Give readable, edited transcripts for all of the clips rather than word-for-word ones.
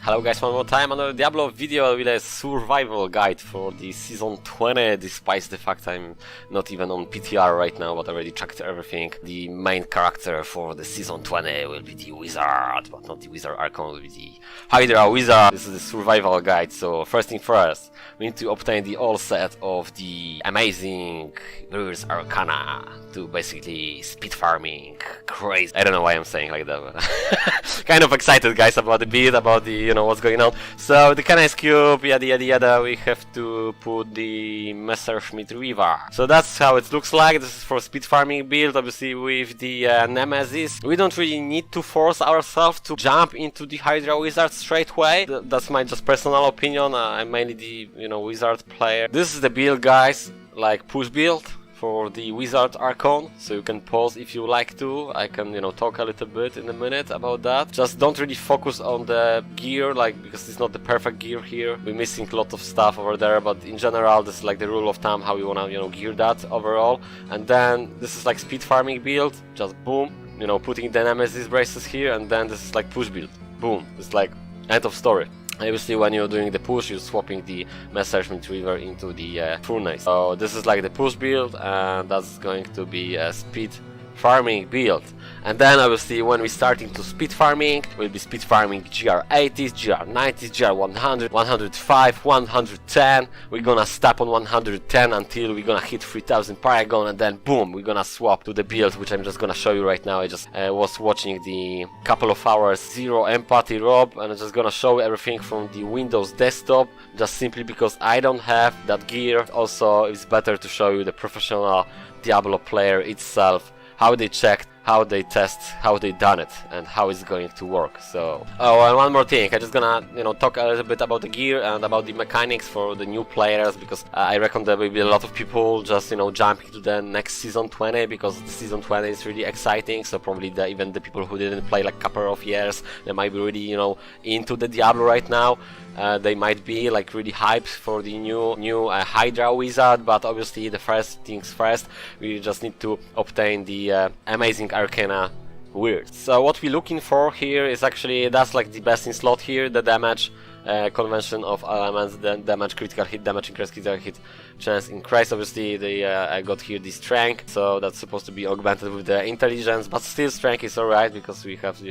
Hello guys, one more time, another Diablo video with a survival guide for the season 20, despite the fact I'm not even on PTR right now, but already checked everything. The main character for the season 20 will be the wizard, but not the wizard archon, will be the Hydra wizard. This is the survival guide, so first thing first, we need to obtain the all set of the amazing Reverse Arcana to basically speed farming. Crazy. I don't know why I'm saying like that, but kind of excited guys about the build, about the what's going on. So the Canise Cube, yada yada yada, we have to put the Messerschmitt River. So that's how it looks like. This is for speed farming build, obviously with the Nemesis. We don't really need to force ourselves to jump into the Hydra Wizard straight away. That's my just personal opinion. I'm mainly the Wizard player. This is the build guys, like push build for the Wizard Archon, so you can pause if you like to. I can, talk a little bit in a minute about that. Just don't really focus on the gear, because it's not the perfect gear here. We're missing a lot of stuff over there, but in general, this is like the rule of thumb how you wanna, gear that overall. And then this is like speed farming build, just boom, putting the Nemesis braces here, and then this is like push build, boom. It's like end of story. Obviously, when you're doing the push, you're swapping the Messerschmitt River into the furnace. So this is like the push build, and that's going to be a speed farming build. And then obviously when we're starting to speed farming, we'll be speed farming GR80s, GR90s, GR100, 105, 110. We're gonna stop on 110 until we're gonna hit 3000 Paragon, and then boom, we're gonna swap to the build, which I'm just gonna show you right now. I just was watching the couple of hours Zero Empathy Rob, and I'm just gonna show everything from the Windows desktop, just simply because I don't have that gear. Also, it's better to show you the professional Diablo player itself, how they checked, how they test, how they done it, and how it's going to work. So, oh, and one more thing, I'm just gonna, talk a little bit about the gear and about the mechanics for the new players, because I reckon there will be a lot of people just, jumping to the next season 20, because the season 20 is really exciting. So probably even the people who didn't play like a couple of years, they might be really, into the Diablo right now. They might be like really hyped for the new Hydra Wizard, but obviously the first things first, we just need to obtain the amazing Arcana weird. So what we're looking for here is actually, that's like the best in slot here, the damage convention of elements, then damage, critical hit, damage increase, critical hit, chance increase. Obviously I got here the strength, so that's supposed to be augmented with the intelligence, but still strength is alright because we have,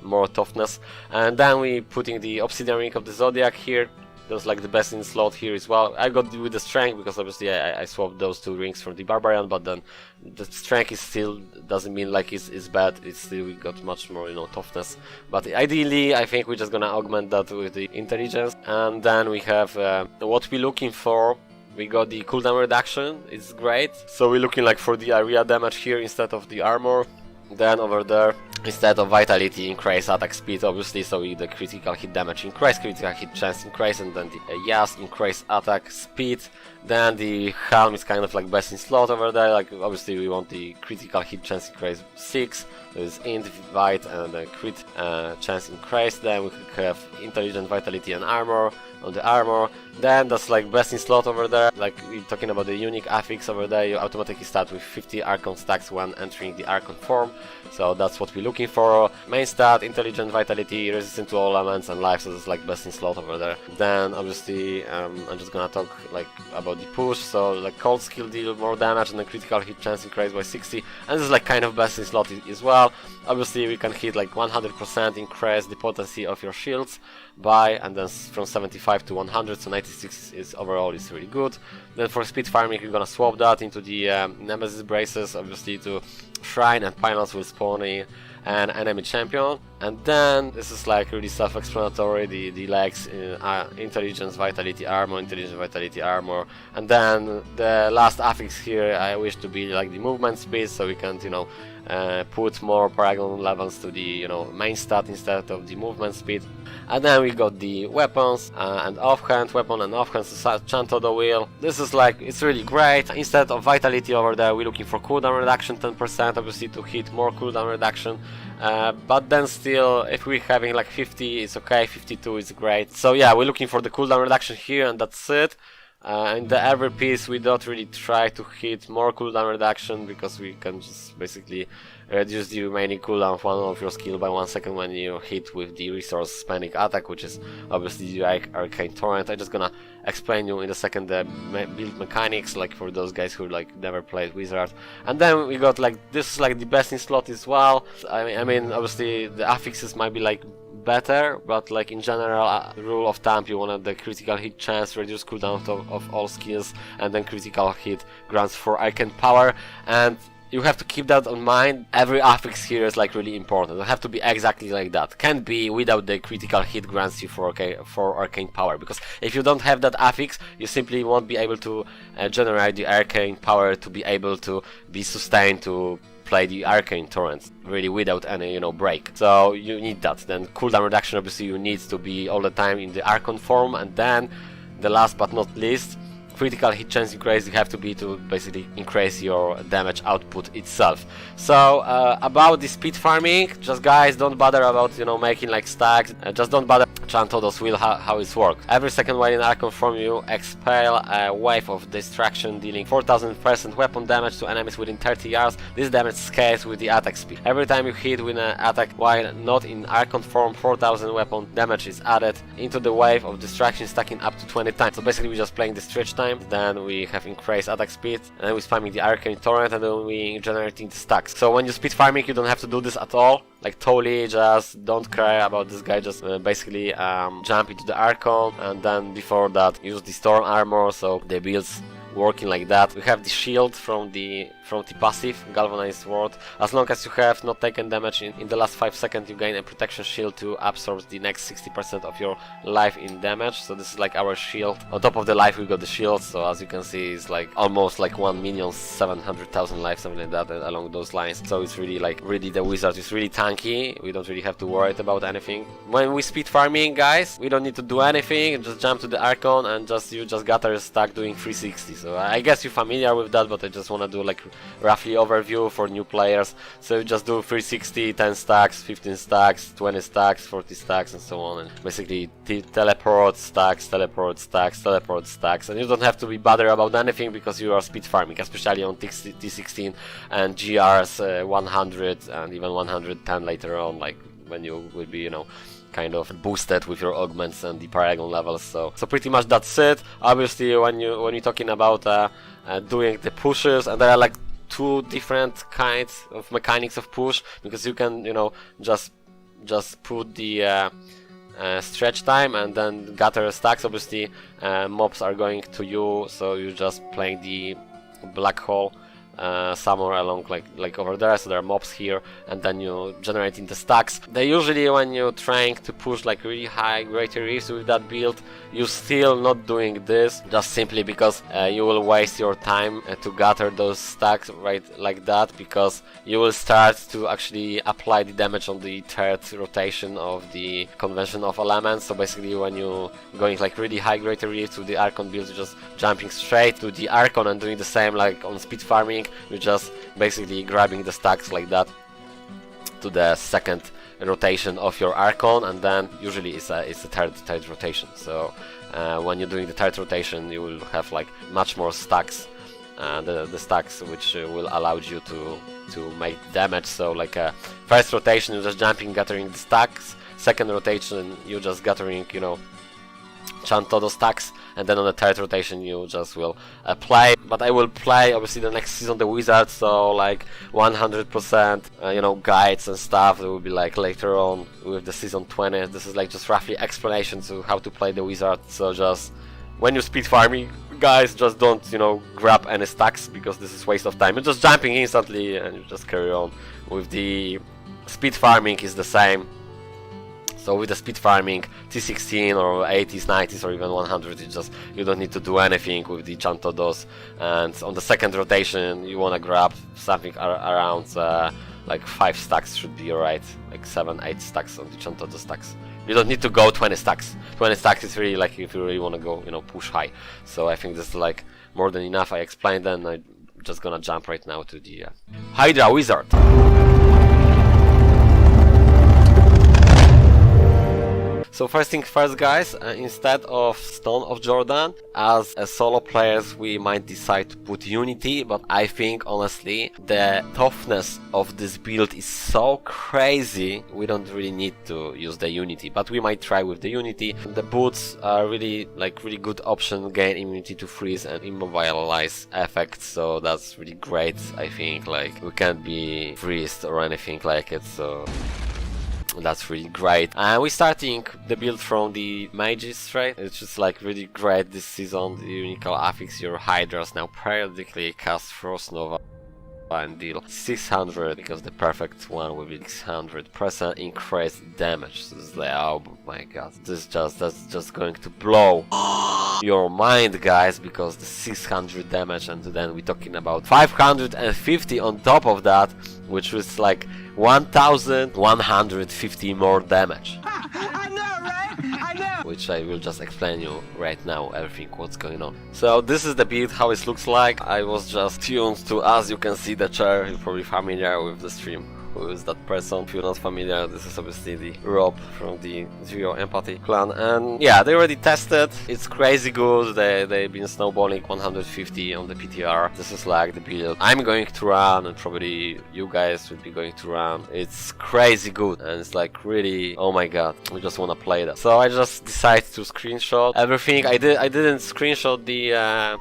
more toughness. And then we putting the obsidian ring of the zodiac here. That's like the best in slot here as well. I got with the strength because obviously I swapped those two rings for the barbarian, but then the strength is still doesn't mean like it's bad. It's still, we got much more toughness. But ideally I think we're just gonna augment that with the intelligence. And then we have what we're looking for. We got the cooldown reduction. It's great. So we're looking like for the area damage here instead of the armor. Then over there, instead of vitality, increase attack speed, obviously, so the critical hit damage increase, critical hit chance increase, and then the Yas increase attack speed. Then the helm is kind of like best in slot over there, like obviously we want the critical hit chance increase 6, there's int, vit, and the crit chance increase. Then we have intelligent, vitality, and armor on the armor. Then that's like best in slot over there, like we're talking about the unique affix over there. You automatically start with 50 Archon stacks when entering the Archon form, so that's what we're looking for. Main stat, intelligent, vitality, resistant to all elements, and life, so it's like best in slot over there. Then obviously I'm just gonna talk like about the push, so like cold skill deal more damage and the critical hit chance increase by 60, and this is like kind of best in slot as well. Obviously we can hit like 100% increase the potency of your shields by, and then from 75 to 100, so 96 is overall is really good. Then for speed farming you're gonna swap that into the Nemesis braces, obviously to shrine and finals will spawn an enemy champion. And then this is like really self-explanatory, the legs, intelligence, vitality, armor, intelligence, vitality, armor. And then the last affix here I wish to be like the movement speed, so we can put more paragon levels to the main stat instead of the movement speed. And then we got the weapons and offhand, weapon and offhand, so chant of the wheel. This is like, it's really great. Instead of vitality over there, we're looking for cooldown reduction 10%, obviously to hit more cooldown reduction. But then still, if we're having like 50, it's okay, 52 is great. So yeah, we're looking for the cooldown reduction here, and that's it. In the every piece we don't really try to hit more cooldown reduction, because we can just basically reduce the remaining cooldown of one of your skill by 1 second when you hit with the resource spending attack, which is obviously the Arcane Torrent. I'm just gonna explain you in a second the build mechanics, like for those guys who like never played Wizard. And then we got like, this is like the best in slot as well. I mean obviously the affixes might be like better, but like in general, rule of thumb, you want the critical hit chance, reduce cooldown of all skills, and then critical hit grants for Arcane Power. And you have to keep that in mind. Every affix here is like really important. It have to be exactly like that. Can't be without the critical hit grants you for Arcane Power, because if you don't have that affix, you simply won't be able to generate the Arcane Power to be able to be sustained to play the Arcane Torrent really without any, you know, break. So you need that. Then cooldown reduction, obviously you need to be all the time in the Archon form. And then the last but not least, critical hit chance increase, you have to be to basically increase your damage output itself. So about the speed farming, just guys, don't bother about, you know, making like stacks, just don't bother Chantodo's wheel, how it works. Every second while in Archon form you expel a wave of distraction dealing 4000% weapon damage to enemies within 30 yards. This damage scales with the attack speed. Every time you hit with an attack while not in Archon form, 4000 weapon damage is added into the wave of distraction, stacking up to 20 times. So basically we're just playing the stretch time. Then we have increased attack speed, and then we're spamming the Arcane Torrent, and then we generating the stacks. So when you speed farming, you don't have to do this at all. Like totally just don't care about this guy, just basically jump into the Archon, and then before that use the Storm Armor, so the builds working like that. We have the shield from the passive, Galvanized Sword. As long as you have not taken damage in the last 5 seconds, you gain a protection shield to absorb the next 60% of your life in damage. So this is like our shield. On top of the life we got the shield, so as you can see it's like almost like 1,700,000 life, something like that, along those lines. So it's really like, really the wizard is really tanky. We don't really have to worry about anything. When we speed farming, guys, we don't need to do anything, just jump to the Archon and you just gather a stack doing 360. So I guess you're familiar with that, but I just want to do like roughly overview for new players. So you just do 360, 10 stacks, 15 stacks, 20 stacks, 40 stacks, and so on. And basically teleport stacks, teleport stacks, teleport stacks. And you don't have to be bothered about anything because you are speed farming, especially on T16 and GRs 100 and even 110 later on, like when you will be, you know, kind of boosted with your augments and the paragon levels. So pretty much that's it. Obviously when you're talking about doing the pushes, and there are like two different kinds of mechanics of push, because you can, you know, just put the stretch time and then gather stacks. Obviously mobs are going to you, so you're just playing the black hole somewhere along like over there, so there are mobs here, and then you generating the stacks. They usually, when you're trying to push like really high greater reefs with that build, you still not doing this, just simply because you will waste your time to gather those stacks right like that, because you will start to actually apply the damage on the third rotation of the convention of elements. So basically when you going like really high greater reefs with the Archon build, you're just jumping straight to the Archon and doing the same like on speed farming. You're just basically grabbing the stacks like that to the second rotation of your Archon, and then usually it's a third rotation. So when you're doing the third rotation, you will have like much more stacks, the stacks which will allow you to make damage. So like first rotation you're just jumping, gathering the stacks. Second rotation you're just gathering, you know, Chantodo stacks, and then on the third rotation you just will play. But I will play obviously the next season the Wizard, so like 100% you know, guides and stuff that will be like later on with the season 20. This is like just roughly explanation to how to play the Wizard. So just when you speed farming, guys, just don't, you know, grab any stacks, because this is waste of time. You're just jumping instantly and you just carry on. With the speed farming is the same. So with the speed farming, T16 or 80s, 90s or even 100, you don't need to do anything with the Chantodos. And on the second rotation, you want to grab something around like 5 stacks should be alright, like 7, 8 stacks on the Chantodo stacks. You don't need to go 20 stacks. 20 stacks is really like if you really want to go, you know, push high. So I think this is like more than enough. I explained, and I'm just gonna jump right now to the Hydra Wizard. So first thing first, guys, instead of Stone of Jordan, as a solo players we might decide to put Unity, but I think honestly the toughness of this build is so crazy we don't really need to use the Unity, but we might try with the Unity. The boots are really good option, gain immunity to freeze and immobilize effects, so that's really great. I think like we can't be freezed or anything like it, so that's really great. And we're starting the build from the mages, right? It's just like really great this season. The unique affix your Hydras now periodically cast Frost Nova and deal 600, because the perfect one will be 600% increased damage. So it's like, oh my god, that's just going to blow your mind, guys, because the 600 damage, and then we're talking about 550 on top of that, which is like 1150 more damage. I know, right? I know. Which I will just explain you right now, everything what's going on. So this is the build, how it looks like. I was just tuned to, as you can see, the chair. You're probably familiar with the stream. Who is that person? If you're not familiar, this is obviously the Rob from the Zero Empathy clan, and yeah, they already tested. It's crazy good. They've been snowballing 150 on the PTR. This is like the build I'm going to run, and probably you guys will be going to run. It's crazy good, and it's like really, oh my god, we just want to play that. So I just decided to screenshot everything. I didn't screenshot the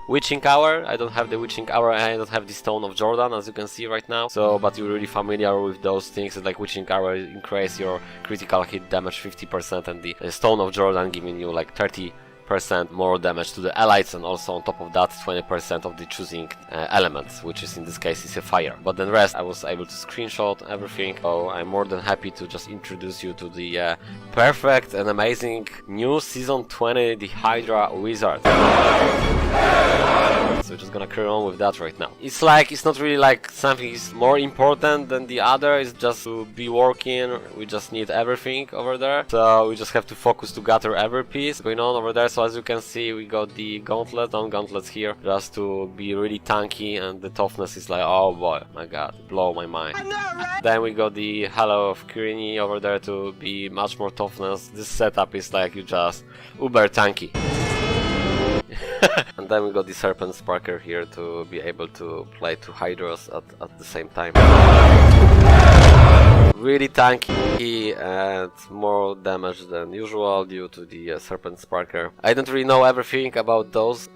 witching hour. I don't have the witching hour. I don't have the Stone of Jordan, as you can see right now. So, but you're really familiar with those things, like witching hour increase your critical hit damage 50%, and the Stone of Jordan giving you like 30% more damage to the allies, and also on top of that 20% of the choosing element, which is in this case is a fire. But then rest I was able to screenshot everything, so I'm more than happy to just introduce you to the perfect and amazing new season 20, the Hydra Wizard. So we're just gonna carry on with that right now. It's like, it's not really like something is more important than the other, it's just to be working. We just need everything over there, so we just have to focus to gather every piece going on over there. So as you can see, we got the gauntlet, gauntlets here, just to be really tanky, and the toughness is like, oh boy, my god, blow my mind. I know, right? Then we got the Halo of Kirini over there to be much more toughness. This setup is like you just uber tanky. And then we got the Serpent Sparker here to be able to play two Hydras at the same time. Really tanky and more damage than usual due to the Serpent Sparker. I don't really know everything about those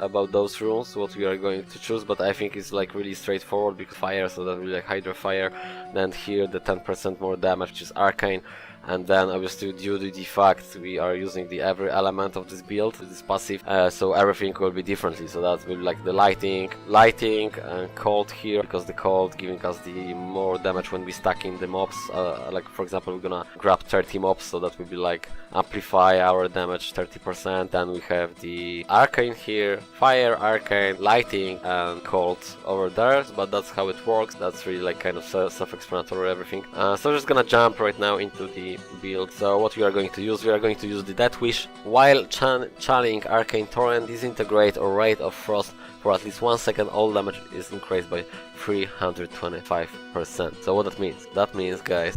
runes, what we are going to choose, but I think it's like really straightforward because fire, so that will be like Hydra fire. Then here the 10% more damage, which is arcane. And then obviously due to the fact we are using the every element of this build, this passive, so everything will be differently. So that will be like the lighting and cold here, because the cold giving us the more damage when we stacking the mobs. Like for example, we're gonna grab 30 mobs, so that will be like amplify our damage 30%. Then we have the arcane here, fire, arcane, lighting and cold over there, but that's how it works. That's really like kind of self-explanatory everything. So we're just gonna jump right now into the build. So what we are going to use the Death Wish. While channeling Arcane Torrent, disintegrate or Rate of Frost for at least 1 second, all damage is increased by 325%. So what that means? That means, guys,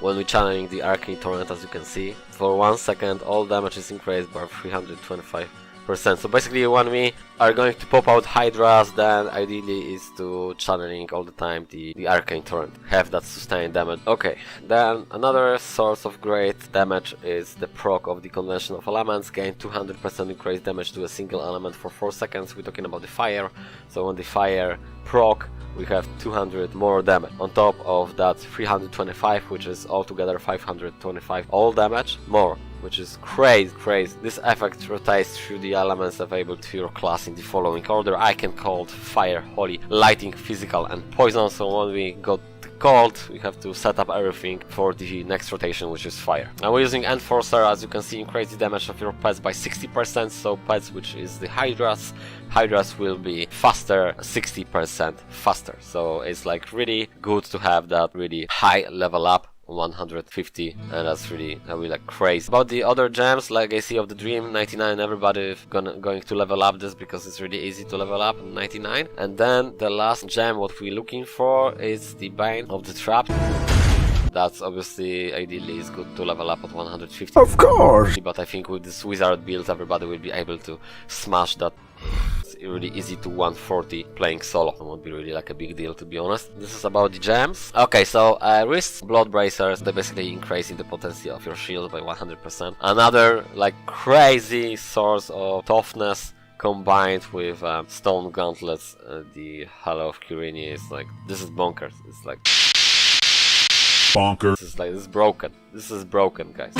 when we're channeling the Arcane Torrent, as you can see, for 1 second all damage is increased by 325%. So basically when we are going to pop out Hydras, then ideally is to channeling all the time the Arcane Torrent, have that sustained damage. Okay, then another source of great damage is the proc of the Convention of Elements, gain 200% increased damage to a single element for 4 seconds. We're talking about the fire, so when the fire proc we have 200 more damage. On top of that 325, which is altogether 525 all damage more, which is crazy. This effect rotates through the elements available to your class in the following order: Icon, Cold, Fire, Holy, Lighting, Physical and Poison. So when we got cold, we have to set up everything for the next rotation, which is fire. And we're using Enforcer, as you can see, increase the damage of your pets by 60%, so pets, which is the Hydras will be faster, 60% faster. So it's like really good to have that really high level up, 150, and that's really like crazy. About the other gems, Legacy of the Dream, 99, everybody going to level up this because it's really easy to level up, 99. And then the last gem what we're looking for is the Bane of the Trap. That's obviously ideally is good to level up at 150. Of course! But I think with this wizard build everybody will be able to smash that. It's really easy to 140 playing solo. It won't be really like a big deal, to be honest. This is about the gems. Okay, so wrist blood bracers, they basically increasing the potency of your shield by 100%. Another like crazy source of toughness combined with stone gauntlets. The Halo of Kirini is like, this is bonkers. It's like Bonker. this is broken. This is broken, guys.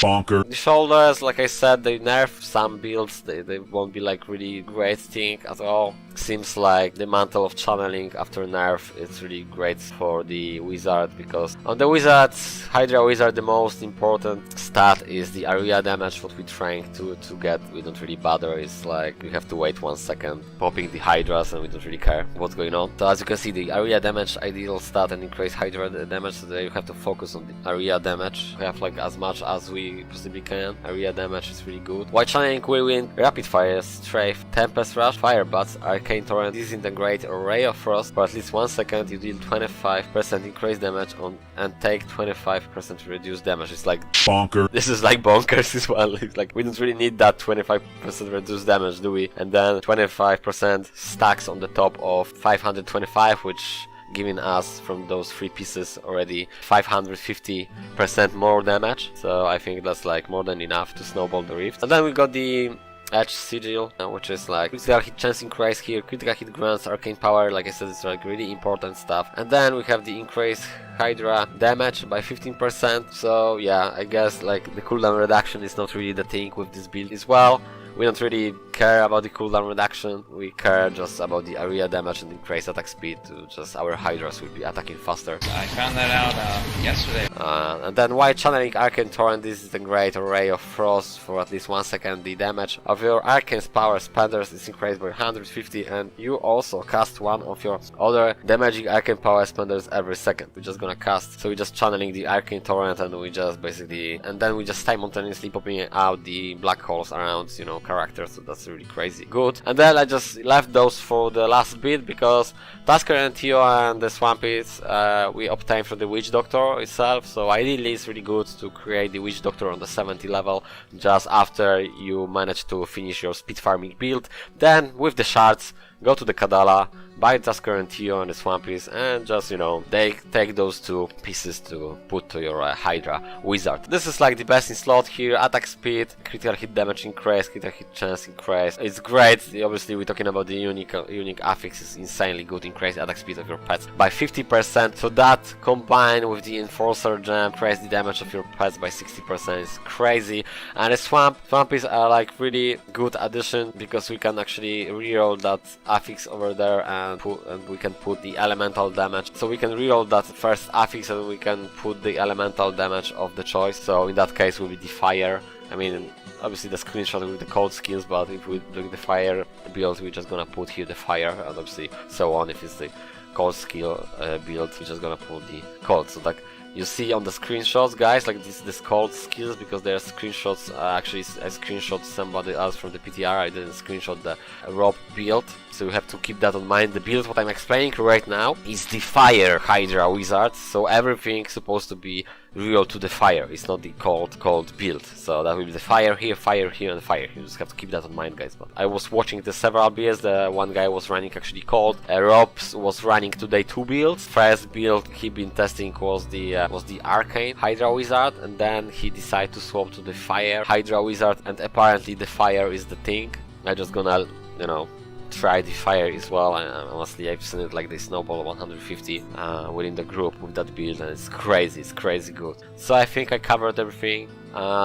Bonker. The shoulders, like I said, they nerf some builds, they won't be like really great thing at all. Seems like the mantle of channeling after nerf is really great for the wizard, because on the wizard, Hydra wizard, the most important stat is the area damage, what we're trying to get. We don't really bother, it's like we have to wait 1 second, popping the Hydras, and we don't really care what's going on. So as you can see, the area damage ideal stat and increase Hydra damage, so there you have to focus on the area damage. We have like as much as we possibly can. Area damage is really good. White channeling will win rapid fire, strafe, tempest rush, fire bats, arcane torrent, disintegrate, array of frost. For at least 1 second you deal 25% increased damage on and take 25% reduced damage. It's like Bonker. this is like bonkers as well. It's like we don't really need that 25% reduced damage, do we? And then 25% stacks on the top of 525, which giving us from those 3 pieces already 550% more damage. So I think that's like more than enough to snowball the rift. And then we got the Edge Sigil, which is like critical hit chance increase here, critical hit grants, arcane power, like I said, it's like really important stuff. And then we have the increased Hydra damage by 15%. So yeah, I guess like the cooldown reduction is not really the thing with this build as well. We don't really care about the cooldown reduction, we care just about the area damage and increased attack speed, to just our Hydras will be attacking faster. I found that out yesterday. And then white channeling arcane torrent, this is the great array of frost for at least 1 second. The damage of your arcane's power spenders is increased by 150, and you also cast one of your other damaging arcane power spenders every second. We're just gonna cast, so we're just channeling the arcane torrent, and we just basically, and then we just simultaneously popping out the black holes around, you know, characters, so that's really crazy good. And then I just left those for the last bit, because Tusker and Tio and the Swampies we obtained from the Witch Doctor itself, so ideally it's really good to create the Witch Doctor on the 70 level just after you manage to finish your speed farming build. Then with the shards, go to the Kadala, buy Tusker and Tio and the Swampies, and just, you know, take those 2 pieces to put to your Hydra wizard. This is like the best in slot here. Attack speed, critical hit damage increase, critical hit chance increase. It's great. Obviously we're talking about the unique affix is insanely good. Increase attack speed of your pets by 50%. So that combined with the enforcer gem, increase the damage of your pets by 60%. It's crazy. And the Swampies are like really good addition, because we can actually reroll that affix over there, and we can put the elemental damage. So we can reroll that first affix, and we can put the elemental damage of the choice. So in that case will be the fire. I mean, obviously the screenshot with the cold skills, but if we're doing the fire build, we're just gonna put here the fire, and obviously so on. If it's the cold skill build, we're just gonna put the cold. So like you see on the screenshots, guys, like this cold skills, because there's screenshots. Actually I screenshot somebody else from the PTR, I didn't screenshot the Rob build, so you have to keep that in mind. The build what I'm explaining right now is the fire Hydra wizard, so everything's supposed to be real to the fire. It's not the cold build. So that will be the fire here, and fire here. You just have to keep that in mind, guys. But I was watching the several builds. The one guy was running actually cold. Rob was running today 2 builds. First build he been testing was the arcane Hydra wizard, and then he decided to swap to the fire Hydra wizard, and apparently the fire is the thing. I just gonna, you know, try the fire as well, and honestly I've seen it like they snowball 150 within the group with that build, and it's crazy good. So I think I covered everything.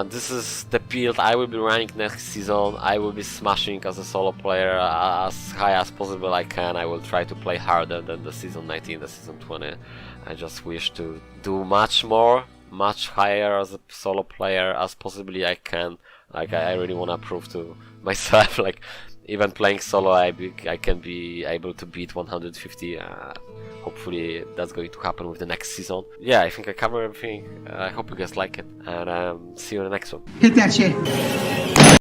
This is the build I will be running next season. I will be smashing as a solo player as high as possible I can. I will try to play harder than the season 19, the season 20. I just wish to do much more, much higher as a solo player as possibly I can. Like I really want to prove to myself, like even playing solo I can be able to beat 150. Hopefully that's going to happen with the next season. Yeah, I think I covered everything. I hope you guys like it, and see you in the next one. Hit that shit.